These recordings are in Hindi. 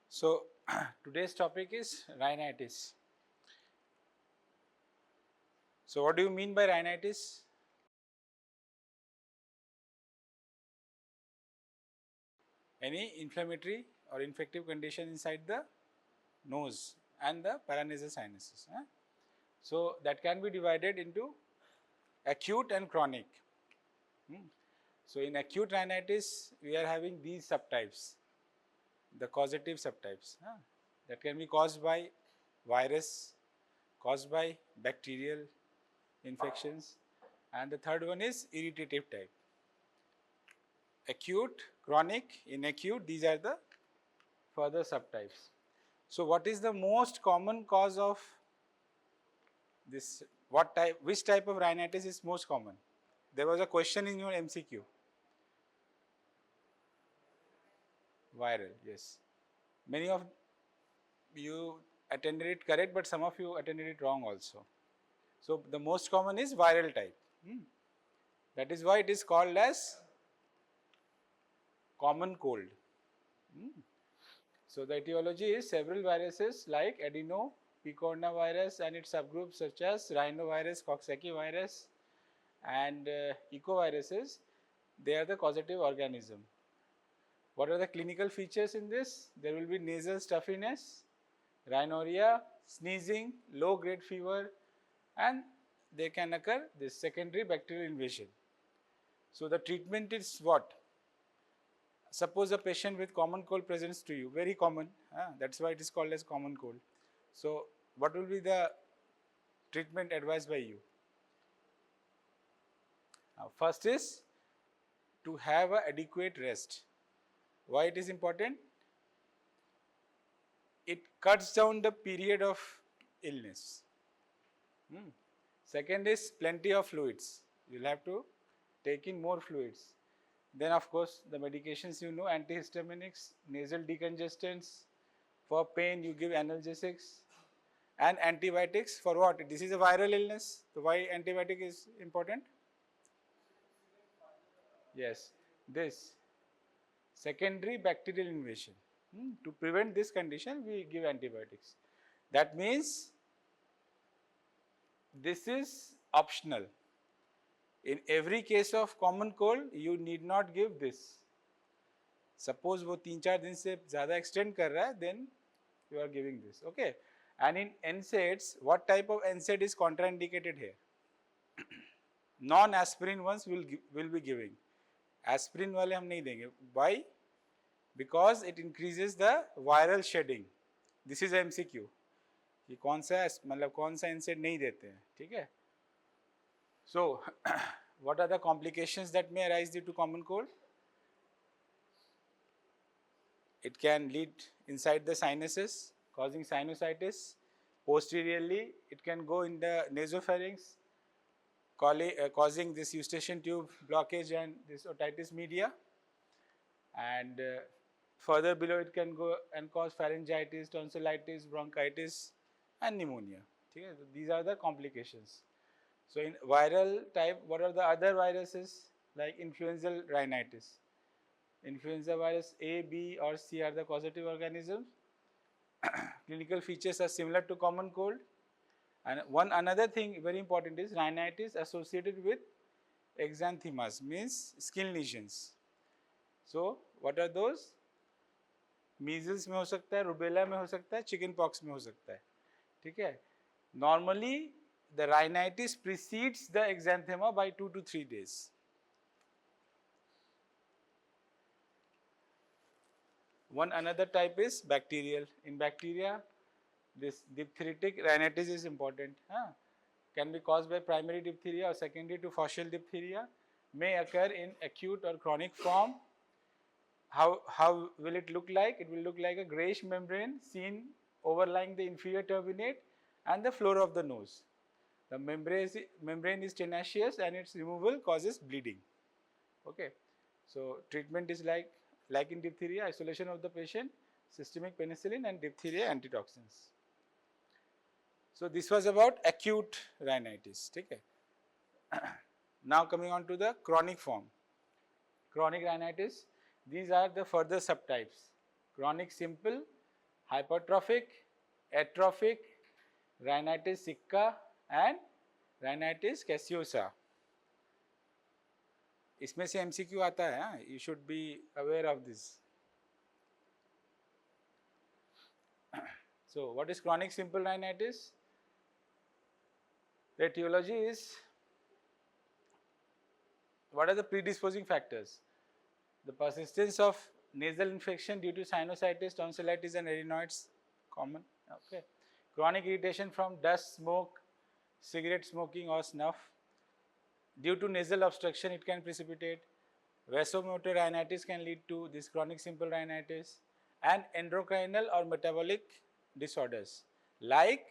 So today's topic is rhinitis. So what do you mean by rhinitis? Any inflammatory or infective condition inside the nose and the paranasal sinuses. So that can be divided into acute and chronic. So in acute rhinitis, we are having these subtypes, the causative subtypes. That can be caused by virus, caused by bacterial infections, and the third one is irritative type. Acute, chronic, inacute, these are the further subtypes. So what is the most common cause of this? What type, which type of rhinitis is most common? There was a question in your MCQ. Viral, yes. Many of you attended it correct, but some of you attended it wrong also. So the most common is viral type. That is why it is called as common cold. So the etiology is several viruses like adeno, picorna virus and its subgroups such as rhinovirus, Coxsackie virus and ecoviruses. They are the causative organism. What are the clinical features in this? There will be nasal stuffiness, rhinorrhea, sneezing, low grade fever, and they can occur this secondary bacterial invasion. So the treatment is what? Suppose a patient with common cold presents to you, very common, that's why it is called as common cold. So what will be the treatment advised by you? First is to have an adequate rest. Why it is important? It cuts down the period of illness. Second is plenty of fluids. You will have to take in more fluids. Then of course the medications you know, antihistaminics, nasal decongestants. For pain you give analgesics and antibiotics for what? This is a viral illness. So why antibiotic is important? Yes, this secondary bacterial invasion. To prevent this condition, we give antibiotics. That means this is optional. In every case of common cold, you need not give this. Suppose वो 3-4 दिन से ज़्यादा extend कर रहा है, then you are giving this. Okay. And in NSAIDs, what type of NSAID is contraindicated here? Non-aspirin ones will be giving. Aspirin वाले हम नहीं देंगे. Why? Because it increases the viral shedding. This is MCQ. कि कौन सा मतलब कौन सा NSAID नहीं देते हैं, ठीक है? So, what are the complications that may arise due to common cold? It can lead inside the sinuses, causing sinusitis. Posteriorly, it can go in the nasopharynx, causing this eustachian tube blockage and this otitis media. And further below, it can go and cause pharyngitis, tonsillitis, bronchitis, and pneumonia. Okay? So these are the complications. So in viral type, what are the other viruses like influenza rhinitis? Influenza virus A, B or C are the causative organisms. Clinical features are similar to common cold. And one another thing very important is rhinitis associated with exanthemas, means skin lesions. So what are those? Measles में हो सकता है, rubella में हो सकता है, chicken pox में हो सकता है, ठीक है? Normally the rhinitis precedes the exanthema by 2 to 3 days. One another type is bacterial. In bacteria, this diphtheritic rhinitis is important. Can be caused by primary diphtheria or secondary to faucial diphtheria. May occur in acute or chronic form. How will it look like? It will look like a grayish membrane seen overlying the inferior turbinate and the floor of the nose. The membrane is tenacious and its removal causes bleeding. Okay. So treatment is like in diphtheria, isolation of the patient, systemic penicillin and diphtheria antitoxins. So this was about acute rhinitis. Okay. Now coming on to the chronic form. Chronic rhinitis, these are the further subtypes. Chronic simple, hypertrophic, atrophic, rhinitis sicca and rhinitis caseosa. इसमें से MCQ आता है, हाँ, you should be aware of this. So what is chronic simple rhinitis? The etiology is, what are the predisposing factors? The persistence of nasal infection due to sinusitis, tonsillitis and adenoids, common. Okay. Chronic irritation from dust, smoke, cigarette smoking or snuff. Due to nasal obstruction, it can precipitate. Vasomotor rhinitis can lead to this chronic simple rhinitis. And endocrinal or metabolic disorders like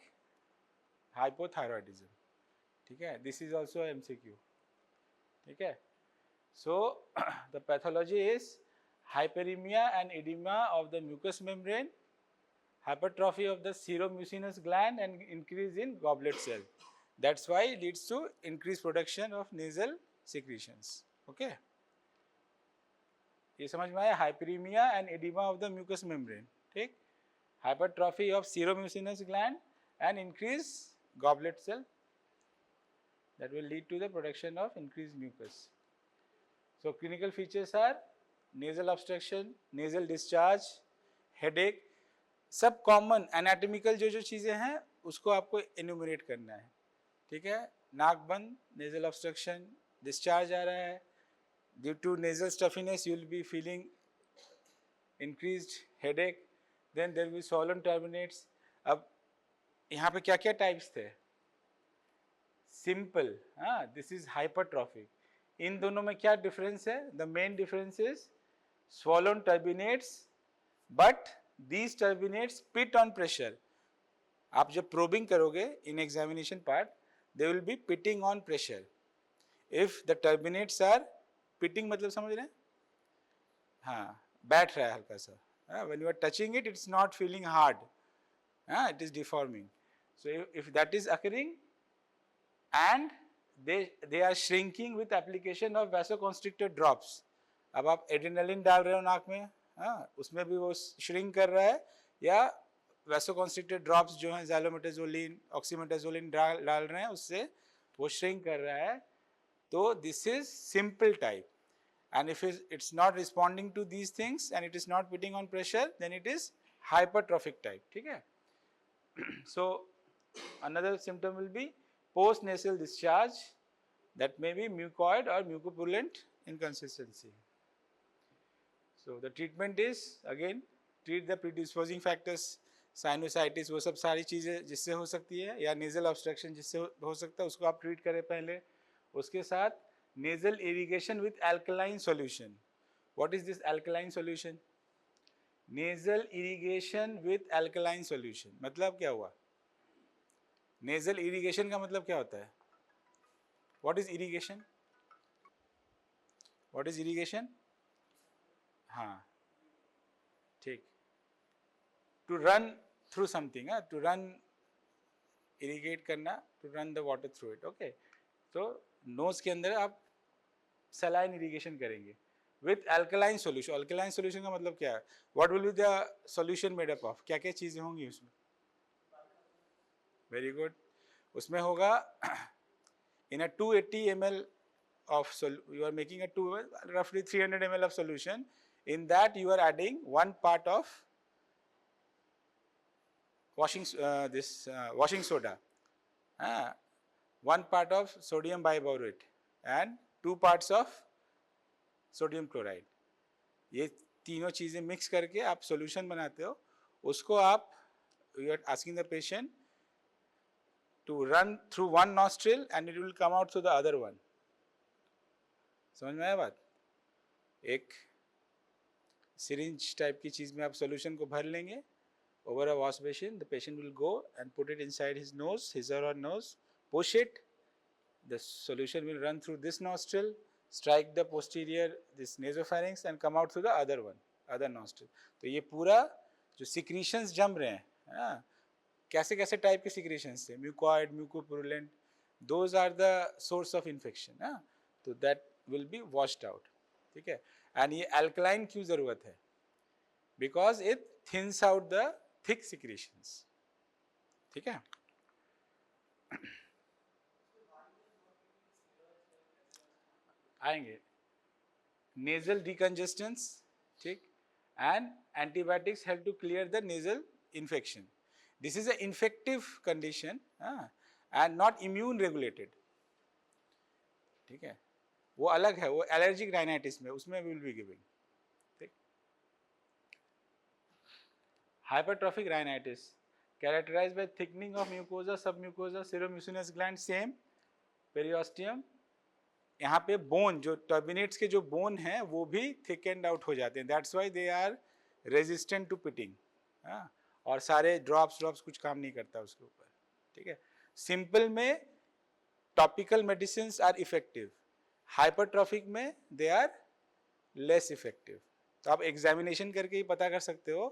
hypothyroidism. Okay, this is also MCQ. Okay, so the pathology is hyperemia and edema of the mucous membrane, hypertrophy of the seromucinous gland and increase in goblet cell. That's why it leads to increased production of nasal secretions. Okay, ये समझ में आया? hyperemia and edema of the mucous membrane. ठीक, hypertrophy of seromucinous gland and increased goblet cell, that will lead to the production of increased mucus. So clinical features are nasal obstruction, nasal discharge, headache, सब कॉमन एनाटॉमिकल जो चीज़ें हैं उसको आपको एन्यूमरेट करना है. ठीक है, नाक बंद, नेजल ऑब्स्ट्रक्शन, डिस्चार्ज आ रहा है, due to nasal stuffiness you will be feeling increased headache, then there will be swollen turbinates. अब यहाँ पे क्या क्या टाइप्स थे? सिंपल, हाँ, दिस इज हाइपरट्रॉफिक. इन दोनों में क्या डिफरेंस है? The main difference is swollen terminates, but these turbinates pit on pressure. आप जब probing करोगे in examination part, they will be pitting on pressure. If the turbinates are pitting, मतलब समझ रहे हैं? हाँ, बैठ रहा है हल्का सा. When you are touching it, it's not feeling hard. It is deforming. So if that is occurring, and they are shrinking with application of vasoconstrictor drops. अब आप एड्रेनालिन डाल रहे हो नाक में, हाँ, उसमें भी वो श्रिंक कर रहा है, या वैसोकॉन्स्ट्रिक्टेड ड्रॉप्स जो हैं ज़ैलोमेटाजोलिन, ऑक्सीमेटाजोलिन डाल रहे हैं, उससे वो श्रिंक कर रहा है. तो this is simple type. And if it's not responding to these things and it is not putting on pressure, then it is hypertrophic type. ठीक है. So another symptom will be post nasal discharge, that may be mucoid और mucopurulent inconsistency. So the treatment is, again, treat the predisposing factors, sinusitis, वो सब सारी चीज़ें जिससे हो सकती है, या nasal obstruction जिससे हो सकता है, उसको आप ट्रीट करें पहले. उसके साथ nasal irrigation with alkaline solution. What is this alkaline solution? Nasal irrigation with alkaline solution मतलब क्या हुआ? Nasal irrigation का मतलब क्या होता है? What is irrigation? What is irrigation? हाँ, ठीक. To run through something, to run, irrigate करना, to run the water through it. Okay, तो नोज के अंदर आप सलाइन इरीगेशन करेंगे with alkaline solution. Alkaline solution का मतलब क्या है? What will be the solution made up of? क्या क्या चीज़ें होंगी उसमें? Very good. उसमें होगा in a 280 ml of you are making a roughly 300 ml of solution. In that you are adding one part of washing soda, one part of sodium biborate and 2 parts of sodium chloride. ये तीनों चीज़ें मिक्स करके आप सॉल्यूशन बनाते हो. उसको आप, you are asking the patient to run through one nostril and it will come out through the other one. समझ में आया बात? एक सिरिंज टाइप की चीज़ में आप सॉल्यूशन को भर लेंगे over a wash basin. The patient will go and put it inside his nose, his or her nose, push it. The solution will run through this nostril, strike the posterior this nasopharynx and come out through the other one, other nostril. तो ये पूरा जो secretions जम रहे हैं, कैसे कैसे टाइप के secretions थे? Mucoid, mucopurulent, those are the source of infection. तो that will be washed out. ठीक है. And ये alkaline क्यों ज़रूरत है? Because it thins out the thick secretions, ठीक है। आएंगे नेजल डिकंजेस्टेंस, ठीक, and antibiotics help to clear the nasal infection. This is a infective condition and not immune regulated, ठीक है, वो अलग है, वो एलर्जिक राइनाइटिस में, उसमें विल बी गिविंग, ठीक। Hypertrophic rhinitis characterised by thickening of mucosa, submucosa, seromucinous gland, same periosteum. यहाँ पे बोन, जो टर्बिनेट्स के जो बोन हैं वो भी थिक एंड आउट हो जाते हैं, that's why they are resistant to pitting, और सारे ड्रॉप्स कुछ काम नहीं करता उसके ऊपर, ठीक है। सिंपल में topical medicine are effective, hypertrophic में दे आर लेस इफेक्टिव। तो आप एग्जामिनेशन करके ही पता कर सकते हो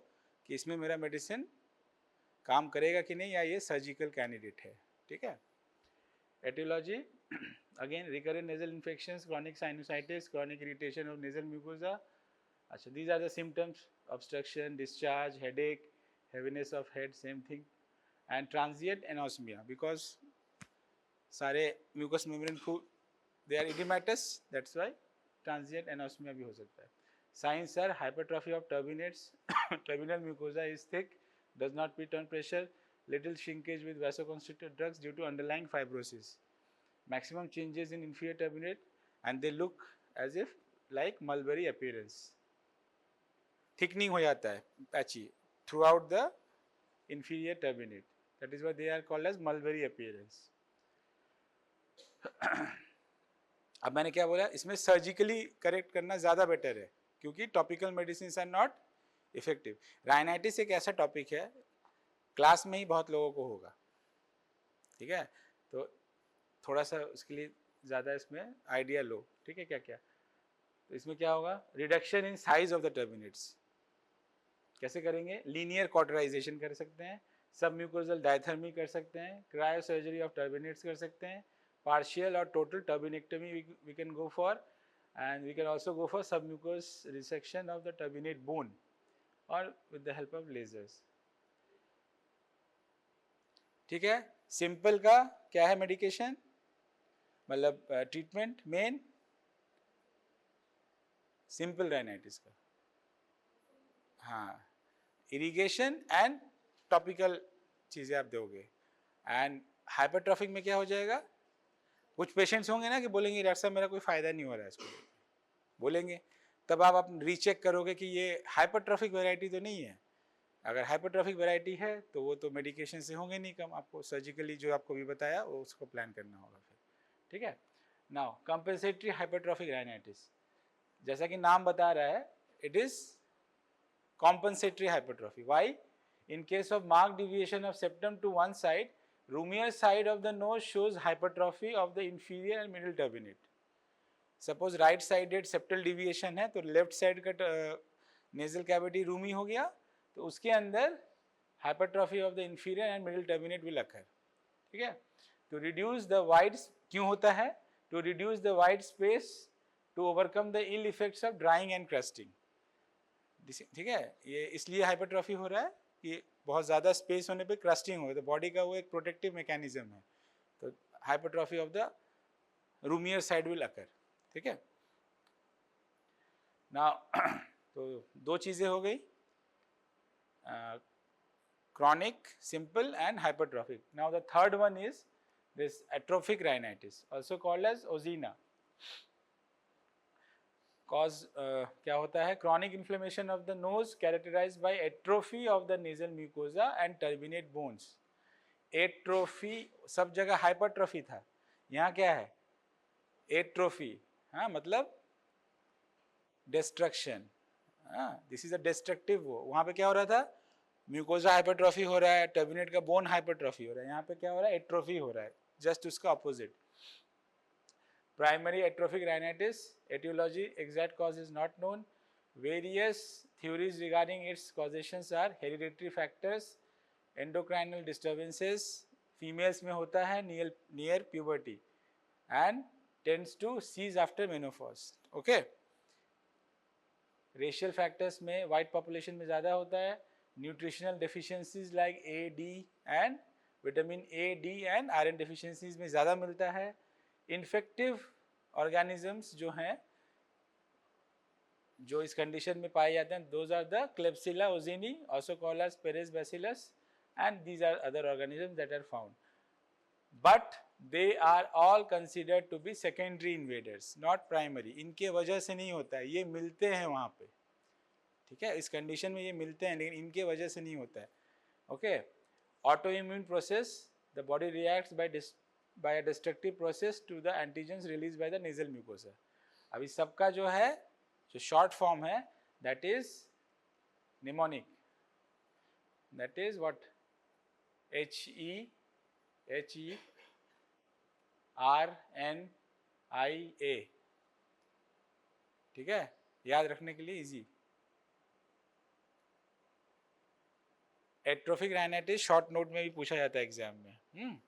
कि इसमें मेरा मेडिसिन काम करेगा कि नहीं, या ये सर्जिकल कैंडिडेट है, ठीक है। Etiology again recurrent nasal infections, chronic sinusitis, chronic irritation of nasal mucosa. Achha, these are the symptoms: obstruction, discharge, headache, heaviness of head, same thing, and transient anosmia, because सारे mucous membrane को they are edematous, that's why transient anosmia भी हो सकता है। Signs are hypertrophy of turbinates, turbinal mucosa is thick, does not pit on pressure, little shrinkage with vasoconstrictor drugs due to underlying fibrosis, maximum changes in inferior turbinate, and they look as if like mulberry appearance, thickening हो जाता है, patchy throughout the inferior turbinate, that is why they are called as mulberry appearance. अब मैंने क्या बोला, इसमें सर्जिकली करेक्ट करना ज़्यादा बेटर है, क्योंकि topical medicine are not effective. Rhinitis एक ऐसा टॉपिक है, क्लास में ही बहुत लोगों को होगा, ठीक है, तो थोड़ा सा उसके लिए ज़्यादा इसमें आइडिया लो, ठीक है। क्या क्या, तो इसमें क्या होगा, reduction in size of the turbinates कैसे करेंगे, लीनियर कॉटराइजेशन कर सकते हैं, सबम्यूकोजल डायथर्मी कर सकते हैं, क्रायो सर्जरी ऑफ टर्बिनेट्स कर सकते हैं, पार्शियल और total turbinectomy we can go for, and we can also go for submucous resection of the turbinate bone और with the help of lasers, ठीक है। सिंपल का क्या है मेडिकेशन, मतलब ट्रीटमेंट मेन सिंपल राइनाइटिस का, हाँ, इरिगेशन एंड टॉपिकल चीज़ें आप दोगे। एंड हाइपरट्रॉफिक में क्या हो जाएगा, कुछ पेशेंट्स होंगे ना कि बोलेंगे डॉक्टर साहब मेरा कोई फ़ायदा नहीं हो रहा है इसको, बोलेंगे, तब आप रीचेक करोगे कि ये हाइपरट्रॉफिक वैरायटी तो नहीं है। अगर हाइपरट्रॉफिक वैरायटी है तो वो तो मेडिकेशन से होंगे नहीं कम, आपको सर्जिकली जो आपको भी बताया वो उसको प्लान करना होगा फिर, ठीक है। नाउ कंपेंसेटरी हाइपरट्रॉफिक राइनाइटिस, जैसा कि नाम बता रहा है, it is compensatory hypertrophy. Why? In case of marked deviation of septum to one side, roomier side of the nose shows hypertrophy of the inferior and middle turbinate. Suppose right sided septal deviation है तो left side का nasal cavity roomy हो गया, तो उसके अंदर hypertrophy of the inferior and middle turbinate will occur, ठीक है। To reduce the wide, क्यों होता है, to reduce the wide space to overcome the ill effects of drying and crusting, ठीक है। ये इसलिए हाइपरट्रॉफी हो रहा है कि बहुत ज़्यादा स्पेस होने पे क्रस्टिंग हो, तो बॉडी का वो एक प्रोटेक्टिव मैकेनिज्म है, तो hypertrophy of the roomier side will occur, ठीक है ना। तो दो चीज़ें हो गई, chronic, simple and hypertrophic. Now the third one is this atrophic rhinitis, also called as ozena. Cause क्या होता है, chronic inflammation of the nose characterized by atrophy of the nasal mucosa and turbinate bones. Atrophy, सब जगह hypertrophy था, यहाँ क्या है atrophy, हाँ मतलब destruction, हाँ this is a destructive वो, वहाँ पे क्या हो रहा था, म्यूकोजा हाइपरट्रॉफी हो रहा है, टर्बिनेट का बोन हाइपरट्रॉफी हो रहा है, यहाँ पे क्या हो रहा है, एट्रोफी हो रहा है, जस्ट उसका opposite. Primary atrophic rhinitis, aetiology, exact cause is not known, various theories regarding its causations are hereditary factors, endocrinal disturbances, females में होता है near puberty and tends to cease after menopause, okay. Racial factors में वाइट पॉपुलेशन में ज़्यादा होता है, nutritional deficiencies like A D and vitamin A D and iron deficiencies में ज़्यादा मिलता है. इन्फेक्टिव ऑर्गेनिजम्स जो हैं जो इस कंडीशन में पाए जाते हैं, those are the Klebsiella ozaenae, also called as Perez bacillus, and these are other organisms that are found. But they are all considered to be secondary invaders, not primary. इनके वजह से नहीं होता है, ये मिलते हैं वहाँ पे, ठीक है, इस कंडीशन में ये मिलते हैं, लेकिन इनके वजह से नहीं होता है. Okay. Autoimmune process, the body reacts by a destructive process to the antigens released by the nasal mucosa. अभी सबका जो है, जो शॉर्ट फॉर्म है, that is mnemonic, that is what, HERNIA, ठीक है, याद रखने के लिए easy. Atrophic rhinitis short note में भी पूछा जाता है एग्जाम में.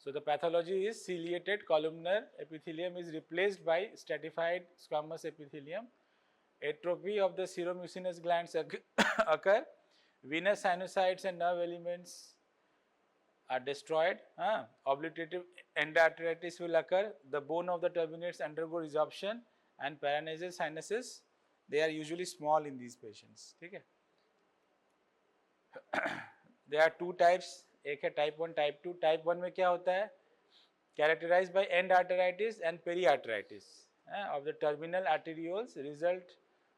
So the pathology is ciliated columnar epithelium is replaced by stratified squamous epithelium. Atrophy of the seromucinous glands occur. Venous sinusoids and nerve elements are destroyed. Obliterative endarteritis will occur. The bone of the turbinates undergo resorption and paranasal sinuses. They are usually small in these patients. ठीक है. There are two types. एक है टाइप 1, टाइप 2. टाइप 1 में क्या होता है? Characterized by end arteritis and periarteritis of the terminal arterioles, result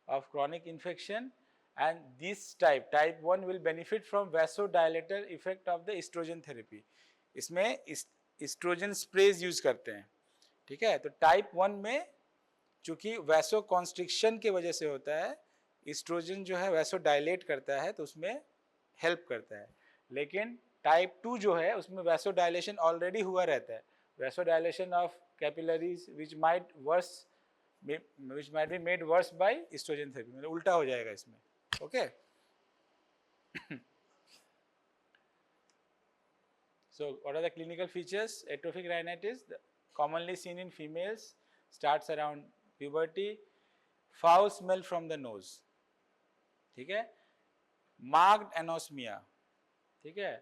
of chronic infection. And this type 1 will benefit from vasodilator effect of the estrogen therapy. इसमें estrogen sprays यूज करते हैं, ठीक है. तो टाइप 1 में चूंकि वैसोकॉन्स्ट्रिक्शन की वजह से होता है, एस्ट्रोजन जो है वैसोडाइलेट करता है, तो उसमें हेल्प करता है. लेकिन टाइप 2 जो है उसमें वैसोडाइलेशन ऑलरेडी हुआ रहता है, vasodilation of capillaries which might be made worse by estrogen therapy, मतलब उल्टा हो जाएगा इसमें. Okay. So what are the clinical features? Atrophic rhinitis, commonly seen in females, starts around puberty. Foul smell from the nose, ठीक है. Marked anosmia, ठीक है.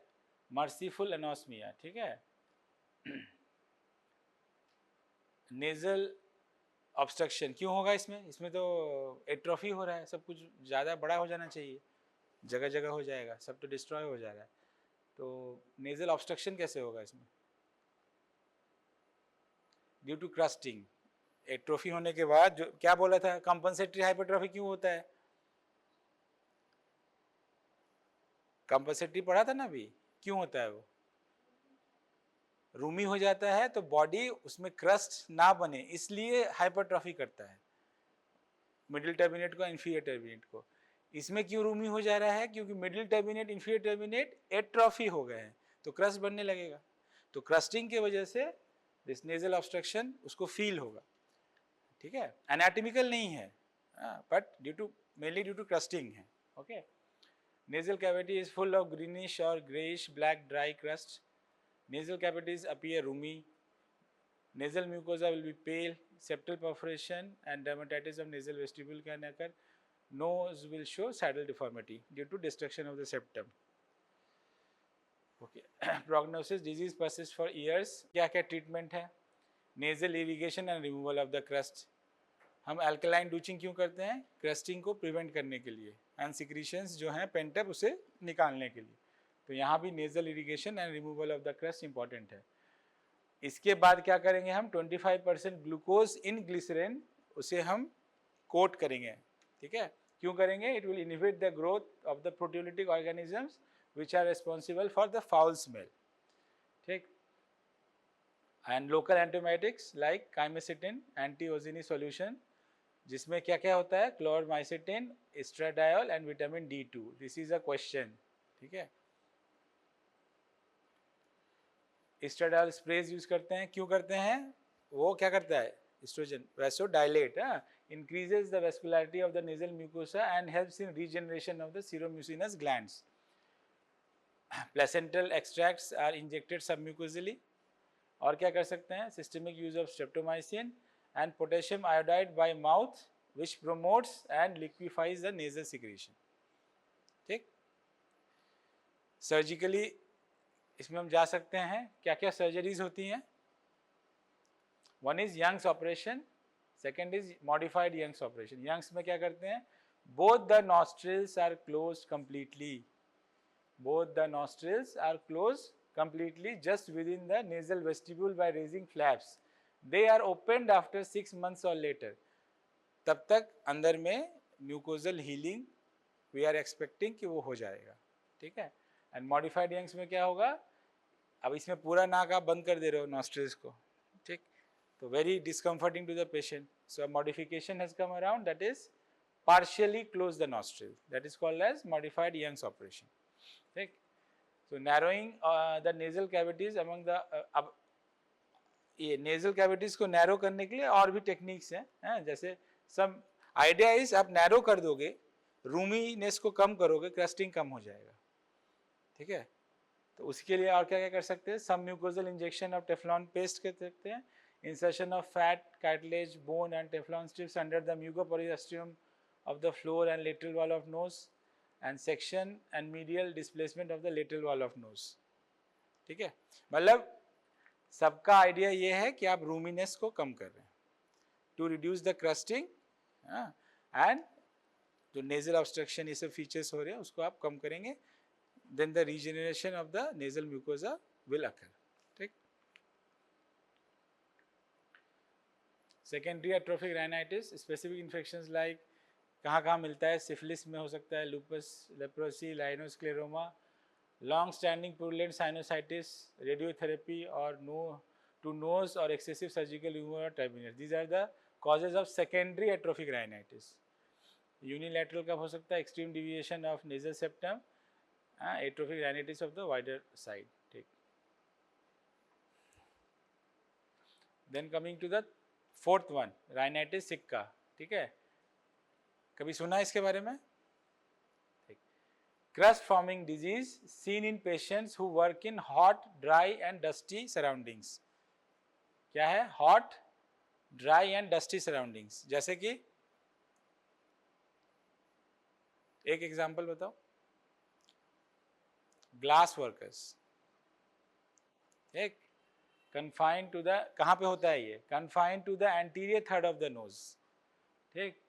Merciful anosmia, ठीक है. Nasal obstruction क्यों होगा इसमें? इसमें तो एट्रोफी हो रहा है, सब कुछ ज़्यादा बड़ा हो जाना चाहिए, जगह जगह हो जाएगा, सब तो डिस्ट्रॉय हो जा रहा है. तो नेजल ऑब्स्ट्रक्शन कैसे होगा इसमें? Due to crusting. एट्रोफी होने के बाद जो क्या बोला था, कंपनसेटरी हाइपरट्रोफी क्यों होता है? कंपनसेटरी पढ़ा था ना अभी, क्यों होता है वो? रूमी हो जाता है तो बॉडी उसमें क्रस्ट ना बने, इसलिए हाइपरट्रोफी करता है मिडिल टर्मिनेट को, इंफीरियर टर्मिनेट को. इसमें क्यों रूमी हो जा रहा है? क्योंकि middle terminate, inferior terminate atrophy हो गए हैं, तो क्रस्ट बनने लगेगा. तो क्रस्टिंग की वजह से दिस नेजल ऑब्स्ट्रक्शन उसको फील होगा, ठीक है. एनाटॉमिकल नहीं है, but mainly due to crusting है. Okay. Nasal cavity is full of greenish or grayish black dry crust. Nasal cavities appear roomy. Nasal mucosa will be pale. Septal perforation and dermatitis of nasal vestibule can occur. Nose will show saddle deformity due to destruction of the septum. Okay. Prognosis: disease persists for years. क्या क्या treatment है? Nasal irrigation and removal of the crust. हम अल्कलाइन डूचिंग क्यों करते हैं? क्रस्टिंग को प्रिवेंट करने के लिए, एंड सिक्रीशंस जो हैं पेंटअप उसे निकालने के लिए. तो यहाँ भी nasal irrigation and removal of the crust important है. इसके बाद क्या करेंगे हम? 25% ग्लूकोज इन ग्लिसरीन उसे हम कोट करेंगे, ठीक है. क्यों करेंगे? It will inhibit the growth of the proteolytic organisms which are responsible for the foul smell, ठीक. And local antibiotics like chloromycetin, antiozaenae solution, जिसमें क्या क्या होता है? Chloromycetin, estradiol and vitamin D2. This is a question, ठीक है. एस्ट्राडायोल स्प्रेज यूज करते हैं, क्यों करते हैं? वो क्या करता है? Estrogen vasodilate, increases the vascularity of the nasal mucosa and helps in regeneration of the seromucinous glands. Placental extracts are injected submucosally. और क्या कर सकते हैं? Systemic use of streptomycin and potassium iodide by mouth which promotes and liquefies the nasal secretion. ठीक, सर्जिकली इसमें हम जा सकते हैं. क्या क्या सर्जरीज होती हैं? One is Young's operation, second is modified Young's operation. Young's में क्या करते हैं? Both the nostrils are close completely, both the nostrils are closed completely just within the nasal vestibule by raising flaps. They are opened after 6 months or later. तब तक अंदर में mucosal healing we are expecting कि वो हो जाएगा. ठीक है. एंड मॉडिफाइड यंग्स में क्या होगा? अब इसमें पूरा नाक आप बंद कर दे रहे हो नॉस्ट्रिल्स को. ठीक, तो very discomforting to the patient. So a modification has come around, that is partially close the nostril. That is called as modified Young's operation. ठीक, so narrowing the nasal cavities among the अब ये nasal cavities को narrow करने के लिए और भी techniques हैं, जैसे some idea is आप narrow कर दोगे, roominess को कम करोगे, crusting कम हो जाएगा. ठीक है, तो उसके लिए और क्या क्या कर सकते हैं? some mucosal injection of Teflon paste कर सकते हैं, insertion of fat, cartilage, bone and Teflon strips under the mucoperiosteum of the floor and lateral wall of nose, and section and medial displacement of the lateral wall of nose. ठीक है, मतलब सबका आइडिया ये है कि आप रूमिनेस को कम कर रहे हैं to reduce the crusting and जो नेजल ऑब्स्ट्रक्शन ये सब फीचर्स हो रहे हैं उसको आप कम करेंगे. Then the regeneration of the nasal mucosa will occur. ठीक, secondary atrophic rhinitis, specific infections like कहाँ कहाँ मिलता है? सिफिलिस में हो सकता है, lupus, leprosy, rhinoscleroma, long standing purulent sinusitis, radiotherapy और टू नोज और एक्सेसिव सर्जिकल ह्यूमर और turbinates. These are the causes of secondary atrophic rhinitis. Unilateral कब हो सकता है? Extreme deviation of nasal septum, atrophic rhinitis of the wider side. ठीक, then coming to the fourth one, rhinitis sicca. ठीक है, कभी सुना इसके बारे में? Crust forming disease seen in patients who work in hot, dry and dusty surroundings. क्या है? Hot, dry and dusty surroundings. जैसे कि एक एग्जांपल बताओ. Glass workers. एक कन्फाइंड टू द, कहाँ पे होता है ये? Confined to the anterior third of the nose. ठीक,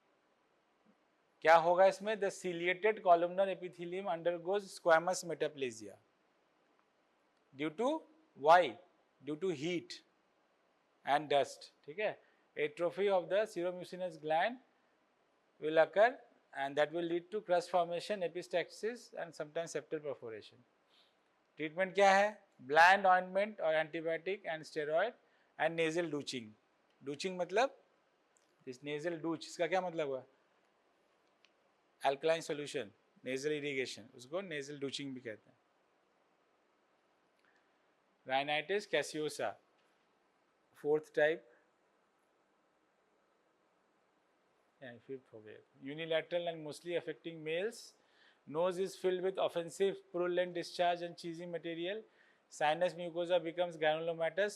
क्या होगा इसमें? The ciliated columnar epithelium undergoes squamous metaplasia due to why? Due to heat and dust. ठीक है, atrophy of the seromucinous gland will occur and that will lead to crust formation, epistaxis and sometimes septal perforation. Treatment क्या है? ब्लैंड ऑइंटमेंट और antibiotic and steroid and nasal douching. Douching मतलब दिस नेजल डूच, इसका क्या मतलब हुआ? अल्कलाइन सॉल्यूशन, नेजल इरिगेशन, उसको नेजल डूचिंग भी कहते हैं. Rhinitis caseosa, fourth type, fifth हो गया. Unilateral and mostly affecting males. Nose is filled with offensive purulent discharge and cheesy material. Sinus mucosa becomes granulomatous.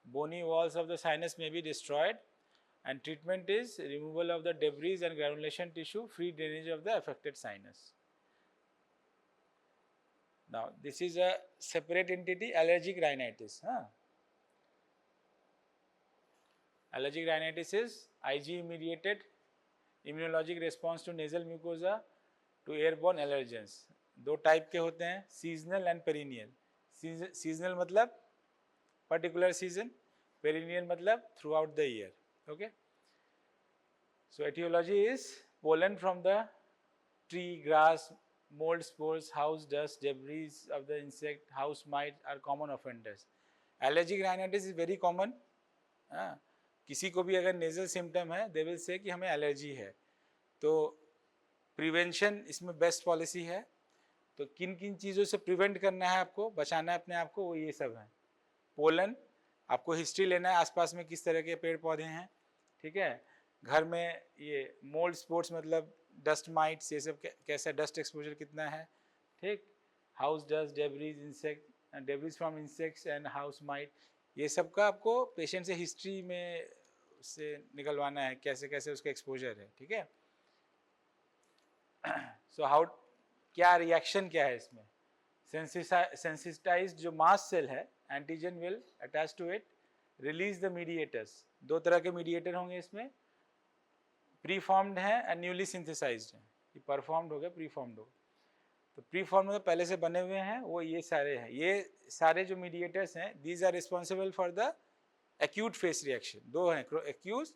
Bony walls of the sinus may be destroyed. And treatment is removal of the debris and granulation tissue, free drainage of the affected sinus. Now, this is a separate entity, allergic rhinitis. Allergic rhinitis is IgE-mediated immunologic response to nasal mucosa to airborne allergens. दो टाइप के होते हैं, सीजनल एंड पेरिनियल. सीजनल मतलब पर्टिकुलर सीजन, पेरिनियल मतलब throughout the year. Okay, so etiology is pollen from the tree, grass, mold spores, house dust, debris of the insect, house mite are common offenders. Allergic rhinitis is very common. किसी को भी अगर नेजल सिम्टम है, दे विल से कि हमें एलर्जी है. तो प्रिवेंशन इसमें बेस्ट पॉलिसी है. तो किन किन चीज़ों से प्रिवेंट करना है आपको, बचाना है अपने आप को, वो ये सब है. पोलन, आपको हिस्ट्री लेना है आसपास में किस तरह के पेड़ पौधे हैं. ठीक है, घर में ये मोल्ड स्पोर्ट्स मतलब डस्ट माइट्स, ये सब कैसा डस्ट एक्सपोजर कितना है. ठीक, house dust, debris, insect, debris from insects and house might, ये सब का आपको पेशेंट से हिस्ट्री में उससे निकलवाना है, कैसे कैसे उसका एक्सपोजर है, ठीक है। सो हाउ, क्या रिएक्शन क्या है इसमें, सेंसिटाइज्ड जो मास्ट सेल है, antigen will attach to it, release the mediators. दो तरह के मीडिएटर होंगे इसमें, प्री फॉर्म्ड है एंड न्यूली सिंथेसाइज्ड है। ये परफॉर्म्ड हो गया, प्री फॉर्म्ड हो गया। तो प्री फॉर्म्ड में पहले से बने हुए हैं वो ये सारे हैं, ये सारे जो मीडिएटर्स हैं, these are responsible for the acute phase reaction. दो हैं, एक्यूट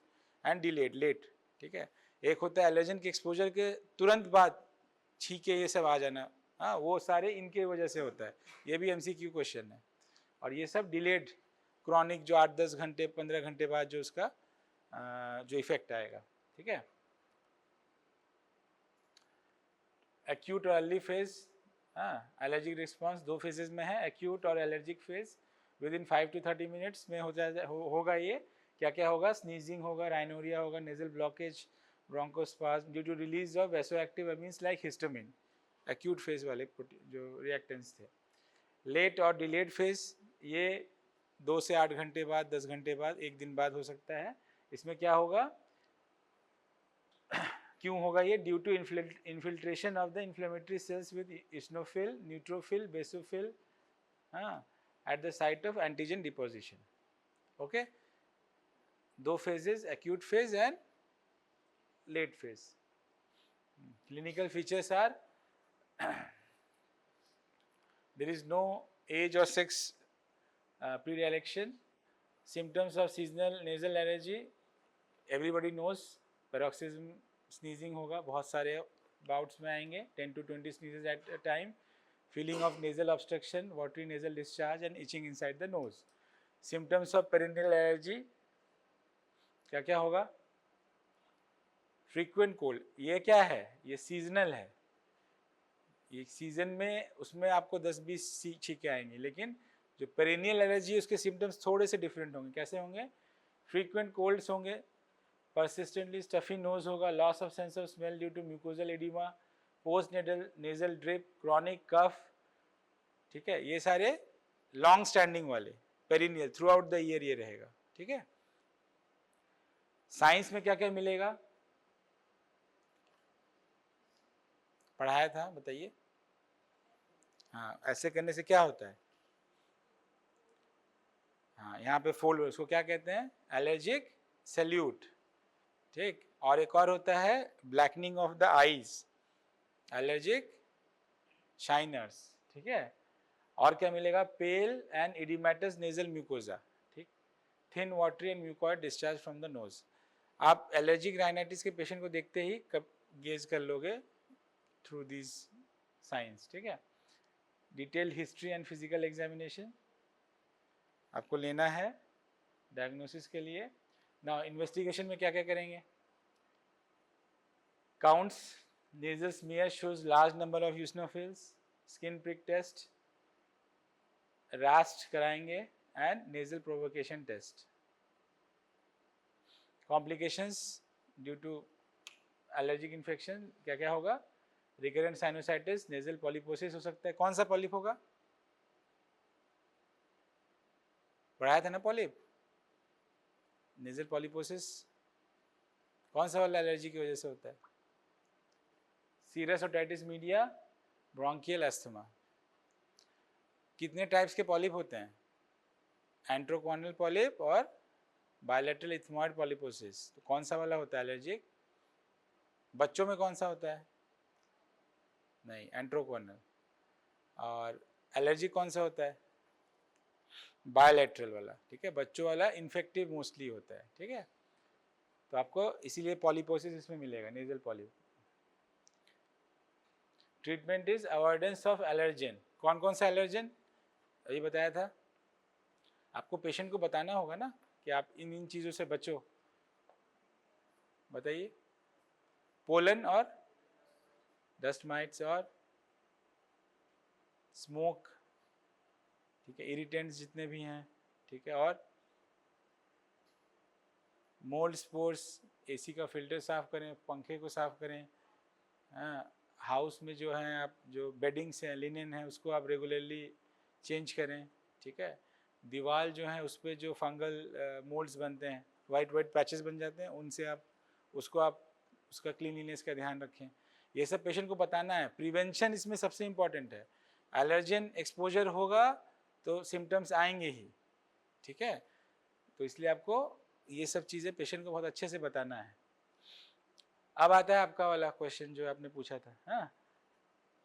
एंड डिलेड, लेट, ठीक है। एक होता है एलर्जन के एक्सपोजर के तुरंत बाद छींके ये सब आ जाना, हाँ, वो सारे इनके वजह से होता है, ये भी एमसीक्यू क्वेश्चन है। और ये सब डिलेड क्रॉनिक, जो 8-10 घंटे 15 घंटे बाद जो उसका जो इफेक्ट आएगा, ठीक है। एक्यूट और अर्ली फेज, हाँ, एलर्जिक रिस्पॉन्स दो फेजेज में है, एक्यूट और allergic phase. With in 5 to 30 minutes में होगा ये। क्या क्या होगा, स्नीजिंग होगा, राइनोरिया होगा, nasal blockage, bronchospasm due to release of vasoactive amines like histamine, acute phase वाले जो रिएक्टेंट्स थे। लेट और डिलेड फेज, ये 2 से 8 घंटे बाद, 10 घंटे बाद, 1 दिन बाद हो सकता है। इसमें क्या होगा, क्यों होगा ये, due to infiltration of the inflammatory cells with eosinophil, neutrophil, basophil, हाँ, at the site of antigen deposition, okay. दो phases, acute phase and late phase. Clinical features are there is no age or sex predilection. Symptoms of seasonal nasal allergy, everybody knows, paroxysm, sneezing होगा, बहुत सारे bouts में आएंगे, 10 to 20 sneezes at a time, feeling of nasal obstruction, watery nasal discharge and itching inside the nose. Symptoms of perennial allergy, क्या क्या होगा, frequent cold, ये क्या है, ये seasonal है, ये सीजन में उसमें आपको 10-20 छींके आएंगे, लेकिन जो पेरेनियल एलर्जी है उसके सिम्टम्स थोड़े से डिफरेंट होंगे। कैसे होंगे, फ्रीक्वेंट कोल्ड्स होंगे, परसिस्टेंटली स्टफी नोज होगा, loss of sense of smell due to mucosal oedema, post nasal drip, chronic cough, ठीक है। ये सारे लॉन्ग स्टैंडिंग वाले perennial throughout the year ये रहेगा, ठीक है। साइंस में क्या क्या मिलेगा, पढ़ाया था, बताइए। हाँ, ऐसे करने से क्या होता है, हाँ, यहाँ पे फोल्ड, उसको क्या कहते हैं, एलर्जिक सैल्यूट, ठीक। और एक और होता है blackening of the eyes, allergic shiners, ठीक है। और क्या मिलेगा, pale and oedematous nasal mucosa, ठीक, thin watery and mucoid discharge from the nose. आप एलर्जिक राइनाइटिस के पेशेंट को देखते ही कब गेज कर लोगे, थ्रू दिस साइंस, ठीक है। Detailed history and physical examination आपको लेना है डायग्नोसिस के लिए। नाउ इन्वेस्टिगेशन में क्या क्या करेंगे, counts, nasal smear shows large number of eosinophils, skin prick test, RAST कराएंगे and nasal provocation test. Complications due to allergic infection क्या क्या होगा, रिकरेंट साइनोसाइटिस, नेजल पॉलिपोसिस हो सकता है। कौन सा पॉलिप होगा, पढ़ाया था ना पॉलिप, नेजल पॉलिपोसिस कौन सा वाला एलर्जी की वजह से होता है, serous otitis media, bronchial asthma. कितने टाइप्स के पॉलिप होते हैं, एंट्रोकॉनल पॉलिप और बायलैटरल इथमॉइड पॉलिपोसिस। तो कौन सा वाला होता है एलर्जिक, बच्चों में कौन सा होता है, नहीं, एंट्रोकॉनल। और एलर्जी कौन सा होता है, बायलैटरल वाला, ठीक है। बच्चों वाला इन्फेक्टिव मोस्टली होता है, ठीक है। तो आपको इसीलिए पॉलिपोसिस इसमें मिलेगा, nasal polyp. Treatment is avoidance of allergen. कौन कौन सा एलर्जन, अभी बताया था आपको, पेशेंट को बताना होगा ना कि आप इन इन चीज़ों से बचो, बताइए। पोलन और डस्ट माइट्स और स्मोक, ठीक है, इरिटेंट्स जितने भी हैं, ठीक है। और मोल्ड स्पोर्स, एसी का फिल्टर साफ करें, पंखे को साफ करें, हाँ, हाउस में जो है आप जो बेडिंग्स हैं, लिनन है, उसको आप रेगुलरली चेंज करें, ठीक है। दीवार जो है उस पर जो फंगल मोल्ड्स बनते हैं वाइट वाइट पैचेस बन जाते हैं, उनसे आप उसका क्लीनलीनेस का ध्यान रखें। ये सब पेशेंट को बताना है। प्रिवेंशन इसमें सबसे इम्पॉर्टेंट है। एलर्जन एक्सपोजर होगा तो सिम्टम्स आएंगे ही, ठीक है। तो इसलिए आपको ये सब चीज़ें पेशेंट को बहुत अच्छे से बताना है। अब आता है आपका वाला क्वेश्चन जो आपने पूछा था, हाँ,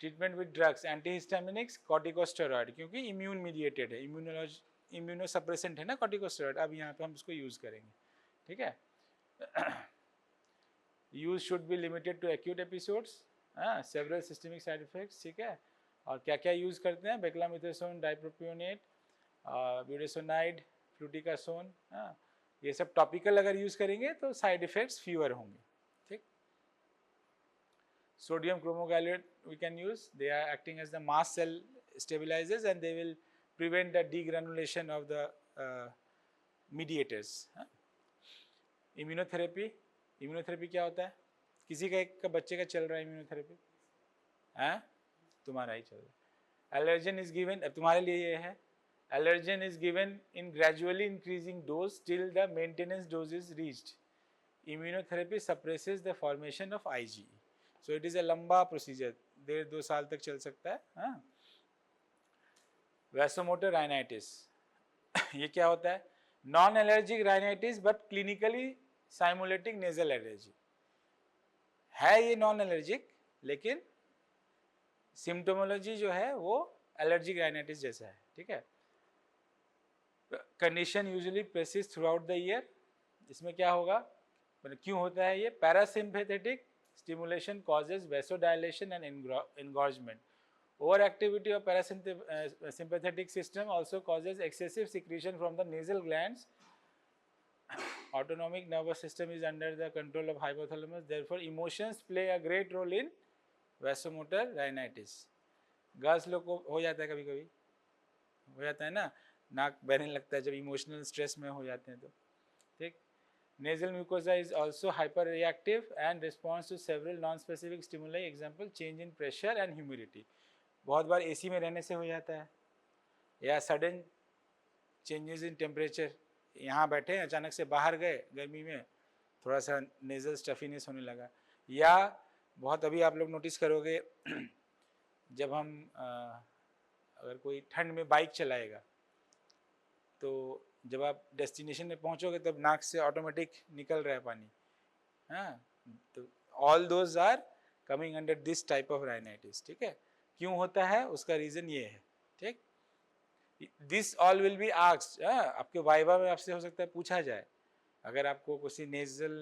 treatment with drugs, antihistaminics, corticosteroid, क्योंकि इम्यून मीडिएटेड है, इम्यूनोसप्रेसेंट है ना कॉर्टिकोस्टेरॉइड। अब यहाँ पे हम उसको यूज़ करेंगे, ठीक है। Use should be limited to acute episodes, हाँ, सेवरल सिस्टमिक साइड इफेक्ट्स, ठीक है। और क्या क्या यूज़ करते हैं, बेक्लामिथासोन, डाइप्रोपियोनेट, ब्यूटेसोनाइड, फ्लूटिकासोन, हाँ, ये सब टॉपिकल अगर यूज़ करेंगे तो साइड इफेक्ट्स फ्यूअर होंगे, ठीक। Sodium chromogallate we can use, they are acting as the mast cell stabilizers and they will prevent the degranulation of the mediators. Immunotherapy, immunotherapy क्या होता है? किसी का एक का बच्चे का चल रहा है इम्यूनोथेरेपी, हाँ, तुम्हारा ही चल रहा है। एलर्जन इज गिवन, अब तुम्हारे लिए ये है, allergen is given in gradually increasing dose till the maintenance dose is reached. Immunotherapy suppresses the formation of IgE, so it is a लंबा प्रोसीजर, 1.5-2 साल तक चल सकता है, हाँ। वैसोमोटर राइनाइटिस ये क्या होता है? Non allergic rhinitis but clinically simulating nasal allergy है। ये नॉन एलर्जिक लेकिन सिम्टोमोलॉजी जो है वो एलर्जिक राइनाइटिस जैसा है, ठीक है। Condition usually persist through out the year. इसमें क्या होगा, मतलब क्यों होता है ये? Parasympathetic stimulation causes vasodilation and engorgement. Overactivity of parasympathetic system also causes excessive secretion from the nasal glands. Autonomic nervous system is under the control of hypothalamus. Therefore, emotions play a great role in vasomotor rhinitis. Girls लोग को हो जाता है, कभी कभी हो जाता है ना, नाक बहने लगता है जब इमोशनल स्ट्रेस में हो जाते हैं तो, ठीक। Nasal mucosa is also hyperreactive and responds to several non-specific stimuli. Example, change in pressure and humidity. बहुत बार AC में रहने से हो जाता है, या सडन चेंजेस इन टेम्परेचर, यहाँ बैठे अचानक से बाहर गए गर्मी में, थोड़ा सा नेजल स्टफीनेस होने लगा। या बहुत अभी आप लोग नोटिस करोगे जब हम अगर कोई ठंड में बाइक चलाएगा तो जब आप डेस्टिनेशन में पहुंचोगे तब नाक से ऑटोमेटिक निकल रहा है पानी, हाँ, तो all those are coming under this type of rhinitis, ठीक है। क्यों होता है उसका रीज़न ये है, ठीक। This all will be asked, आपके वाइवा में आपसे हो सकता है पूछा जाए, अगर आपको किसी नेजल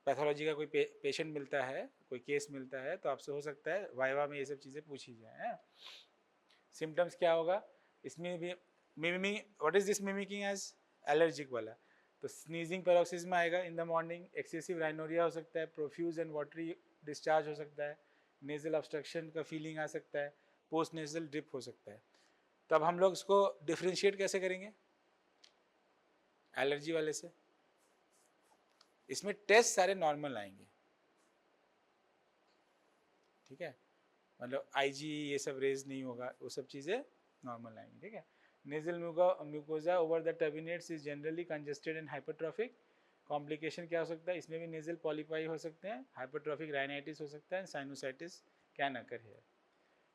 पैथोलॉजी का कोई पेशेंट मिलता है, कोई केस मिलता है, तो आपसे हो सकता है वाइवा में ये सब चीज़ें पूछी जाए। सिम्टम्स क्या होगा इसमें भी, miming, what is this mimicking as allergic वाला, तो स्नीजिंग पैरोक्सिस्म आएगा in the morning, excessive rhinorrhoea हो सकता है, प्रोफ्यूज एंड वाटरी डिस्चार्ज हो सकता है, नेजल ऑब्स्ट्रक्शन का फीलिंग आ सकता है, पोस्ट नेजल ड्रिप हो सकता है। तब हम लोग इसको डिफ्रेंशिएट कैसे करेंगे एलर्जी वाले से? इसमें टेस्ट सारे नॉर्मल आएंगे, ठीक है, मतलब IgE ये सब रेज नहीं होगा, वो सब चीज़ें नॉर्मल आएंगी, ठीक है। Nasal mucosa over the turbinates is generally congested and hypertrophic. Complication क्या हो सकता है इसमें भी? नेजल पॉलीपाई हो सकते हैं, हाइपरट्रॉफिक राइनाइटिस हो सकता है, sinusitis can occur here.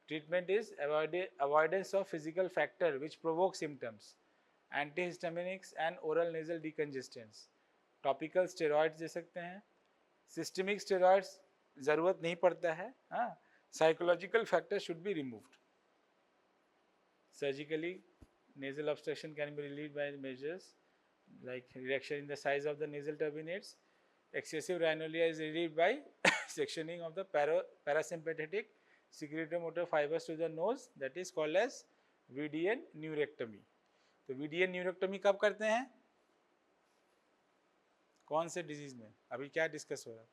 Treatment is avoidance of physical factor which provoke symptoms, antihistaminics and oral nasal decongestants. Topical steroids दे सकते हैं, सिस्टमिक स्टेरॉइड्स ज़रूरत नहीं पड़ता है, हाँ। Psychological factor should be removed. Surgically nasal obstruction can be relieved by measures like reduction in the size of the nasal turbinates. Excessive rhinorrhea is relieved by sectioning of the parasympathetic secretomotor fibers to the nose, that is called as VDN neurectomy. तो VDN neurectomy कब करते हैं? कौन से डिजीज में? अभी क्या डिस्कस हो रहा है?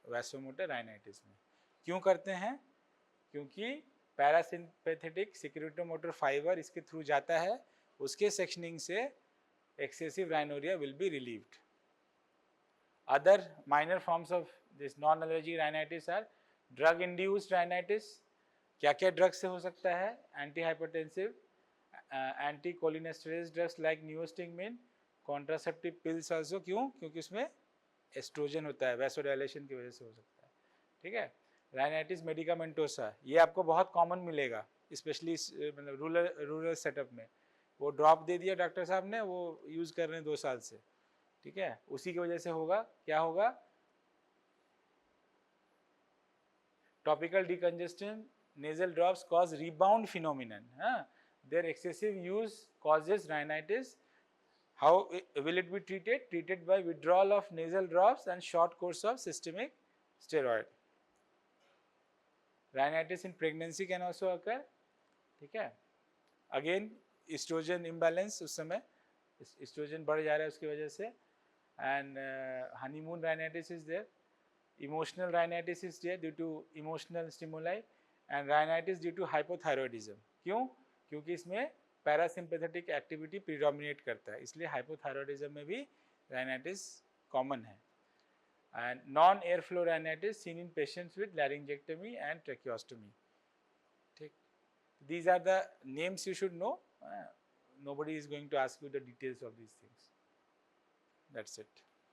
वैसोमोटर राइनाइटिस में। क्यों करते हैं? क्योंकि पैरासिम्पैथेटिक सिक्रेटोमोटर फाइबर इसके थ्रू जाता है, उसके सेक्शनिंग से excessive rhinorrhoea will be relieved. Other minor forms of this non allergic rhinitis are drug induced rhinitis. क्या क्या ड्रग से हो सकता है? Anti hypertensive, anti cholinesterase drugs like neostigmine, contraceptive pills also, क्यों? क्योंकि उसमें एस्ट्रोजन होता है, वैसोडाइलेशन की वजह से हो सकता है, ठीक है। राइनाइटिस मेडिकामेंटोसा, ये आपको बहुत कॉमन मिलेगा, स्पेशली मतलब रूरल सेटअप में। वो ड्रॉप दे दिया डॉक्टर साहब ने, वो यूज़ कर रहे हैं 2 साल से, ठीक है। उसी की वजह से होगा, क्या होगा? Topical decongestant nasal drops cause rebound phenomenon. Their excessive use causes rhinitis. How will it be treated? Treated by withdrawal of nasal drops and short course of systemic steroid. Rhinitis in pregnancy can also occur. ठीक है। Again estrogen imbalance, उस समय estrogen बढ़ जा रहा है उसकी वजह से, and honeymoon rhinitis is there. Emotional rhinitis is there due to emotional stimuli, and rhinitis due to hypothyroidism. क्यों? क्योंकि इसमें पैरासिम्पैथेटिक एक्टिविटी प्रीडोमिनेट करता है, इसलिए हाइपोथायरॉयडिज्म में भी rhinitis कॉमन है। And non-airflow rhinitis seen in patients with laryngectomy and tracheostomy. ठीक, these are the names you should know. Nobody is going to ask you the details of these things. That's it.